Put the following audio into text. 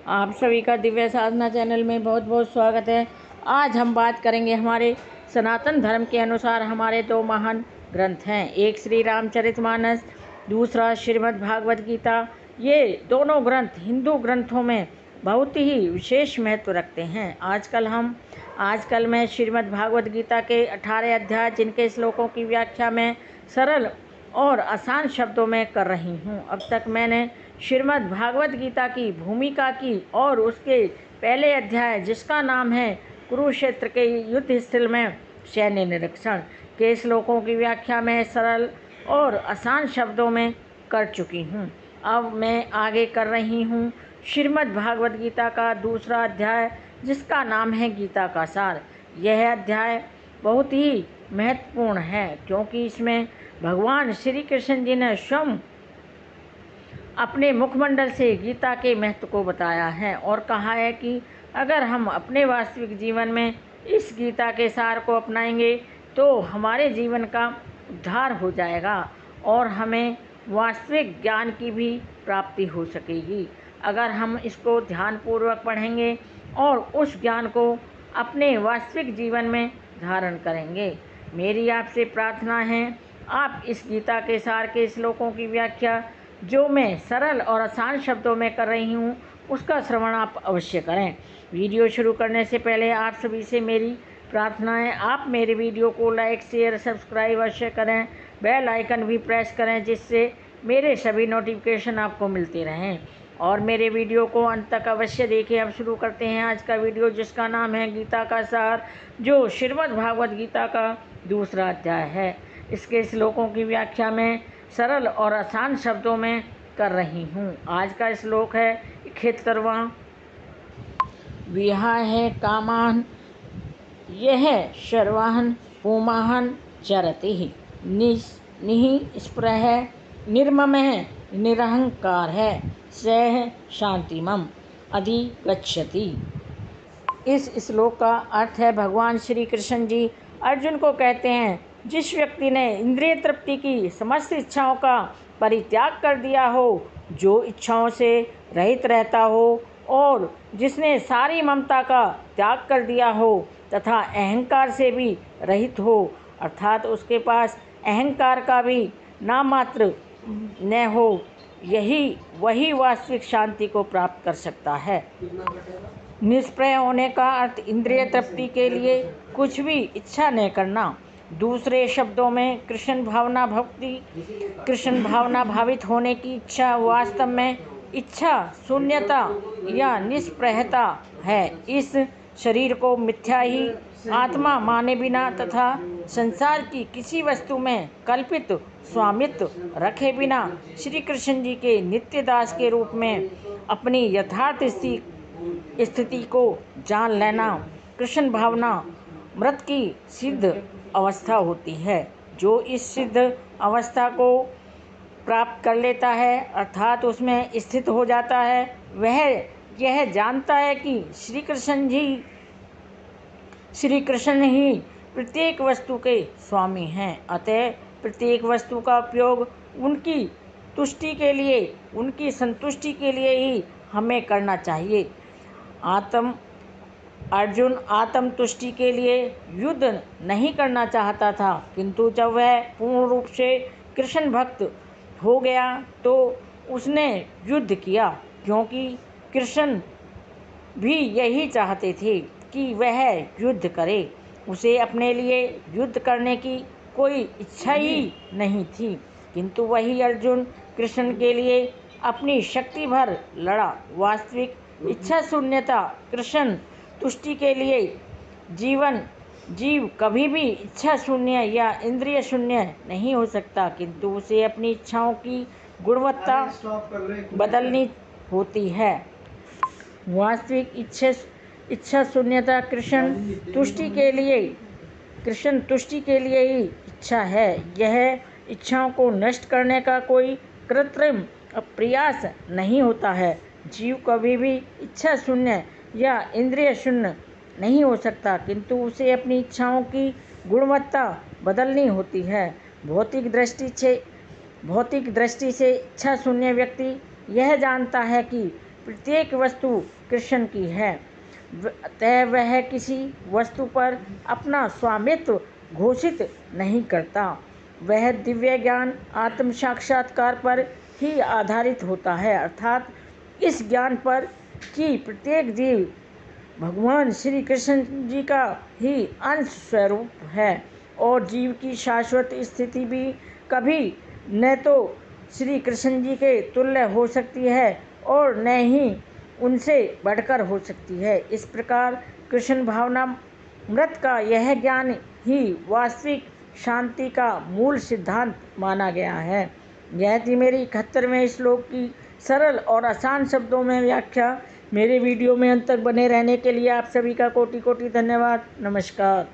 आप सभी का दिव्य साधना चैनल में बहुत बहुत स्वागत है। आज हम बात करेंगे हमारे सनातन धर्म के अनुसार हमारे दो महान ग्रंथ हैं, एक श्री रामचरितमानस, दूसरा श्रीमद् भागवत गीता। ये दोनों ग्रंथ हिंदू ग्रंथों में बहुत ही विशेष महत्व रखते हैं। आजकल मैं श्रीमद् भागवत गीता के 18 अध्याय जिनके श्लोकों की व्याख्या मैं सरल और आसान शब्दों में कर रही हूँ। अब तक मैंने श्रीमद् भागवत गीता की भूमिका की और उसके पहले अध्याय जिसका नाम है कुरुक्षेत्र के युद्ध स्थल में सैन्य निरीक्षण के श्लोकों की व्याख्या मैं सरल और आसान शब्दों में कर चुकी हूँ। अब मैं आगे कर रही हूँ श्रीमद् भागवत गीता का दूसरा अध्याय जिसका नाम है गीता का सार। यह अध्याय बहुत ही महत्वपूर्ण है क्योंकि इसमें भगवान श्री कृष्ण जी ने स्वयं अपने मुखमंडल से गीता के महत्व को बताया है और कहा है कि अगर हम अपने वास्तविक जीवन में इस गीता के सार को अपनाएंगे तो हमारे जीवन का उद्धार हो जाएगा और हमें वास्तविक ज्ञान की भी प्राप्ति हो सकेगी। अगर हम इसको ध्यानपूर्वक पढ़ेंगे और उस ज्ञान को अपने वास्तविक जीवन में धारण करेंगे। मेरी आपसे प्रार्थना है, आप इस गीता के सार के श्लोकों की व्याख्या जो मैं सरल और आसान शब्दों में कर रही हूँ उसका श्रवण आप अवश्य करें। वीडियो शुरू करने से पहले आप सभी से मेरी प्रार्थना है, आप मेरे वीडियो को लाइक शेयर सब्सक्राइब अवश्य करें, बेल आइकन भी प्रेस करें जिससे मेरे सभी नोटिफिकेशन आपको मिलते रहें और मेरे वीडियो को अंत तक अवश्य देखें। अब शुरू करते हैं आज का वीडियो जिसका नाम है गीता का सार, जो श्रीमद् भागवत गीता का दूसरा अध्याय है। इसके श्लोकों की व्याख्या में सरल और आसान शब्दों में कर रही हूँ। आज का श्लोक है 71वां। विहाय कामान यह शर्वाहन पुमाहन चरति निःस्पृह निर्ममः निरहंकार है सह शांतिमम अधिगच्छति। इस श्लोक का अर्थ है, भगवान श्री कृष्ण जी अर्जुन को कहते हैं, जिस व्यक्ति ने इंद्रिय तृप्ति की समस्त इच्छाओं का परित्याग कर दिया हो, जो इच्छाओं से रहित रहता हो और जिसने सारी ममता का त्याग कर दिया हो तथा अहंकार से भी रहित हो, अर्थात उसके पास अहंकार का भी नामात्र न हो, वही वास्तविक शांति को प्राप्त कर सकता है। निष्प्रय होने का अर्थ इंद्रिय तृप्ति के लिए कुछ भी इच्छा न करना। दूसरे शब्दों में कृष्ण भावना भावित होने की इच्छा वास्तव में इच्छा शून्यता या निष्प्रहता है। इस शरीर को मिथ्या ही आत्मा माने बिना तथा संसार की किसी वस्तु में कल्पित स्वामित्व रखे बिना श्री कृष्ण जी के नित्य दास के रूप में अपनी यथार्थ स्थिति को जान लेना कृष्ण भावना मृत की सिद्ध अवस्था होती है। जो इस सिद्ध अवस्था को प्राप्त कर लेता है अर्थात उसमें स्थित हो जाता है, वह यह जानता है कि श्री कृष्ण ही प्रत्येक वस्तु के स्वामी हैं। अतः प्रत्येक वस्तु का उपयोग उनकी तुष्टि के लिए, उनकी संतुष्टि के लिए ही हमें करना चाहिए। अर्जुन आत्म तुष्टि के लिए युद्ध नहीं करना चाहता था, किंतु जब वह पूर्ण रूप से कृष्ण भक्त हो गया तो उसने युद्ध किया, क्योंकि कृष्ण भी यही चाहते थे कि वह युद्ध करे। उसे अपने लिए युद्ध करने की कोई इच्छा ही नहीं थी, किंतु वही अर्जुन कृष्ण के लिए अपनी शक्ति भर लड़ा। वास्तविक इच्छा शून्यता कृष्ण तुष्टि के लिए जीव कभी भी इच्छा शून्य या इंद्रिय शून्य नहीं हो सकता, किंतु उसे अपनी इच्छाओं की गुणवत्ता बदलनी होती है। वास्तविक इच्छा शून्यता कृष्ण तुष्टि के लिए ही इच्छा है। यह इच्छाओं को नष्ट करने का कोई कृत्रिम प्रयास नहीं होता है। जीव कभी भी इच्छा शून्य या इंद्रिय शून्य नहीं हो सकता, किंतु उसे अपनी इच्छाओं की गुणवत्ता बदलनी होती है। भौतिक दृष्टि से इच्छा शून्य व्यक्ति यह जानता है कि प्रत्येक वस्तु कृष्ण की है, अतः वह किसी वस्तु पर अपना स्वामित्व घोषित नहीं करता। वह दिव्य ज्ञान आत्म साक्षात्कार पर ही आधारित होता है, अर्थात इस ज्ञान पर कि प्रत्येक जीव भगवान श्री कृष्ण जी का ही अंश स्वरूप है और जीव की शाश्वत स्थिति भी कभी न तो श्री कृष्ण जी के तुल्य हो सकती है और न ही उनसे बढ़कर हो सकती है। इस प्रकार कृष्ण भावनामृत का यह ज्ञान ही वास्तविक शांति का मूल सिद्धांत माना गया है। यह थी मेरी 71वें श्लोक की सरल और आसान शब्दों में व्याख्या। मेरे वीडियो में अंत तक बने रहने के लिए आप सभी का कोटि कोटि धन्यवाद। नमस्कार।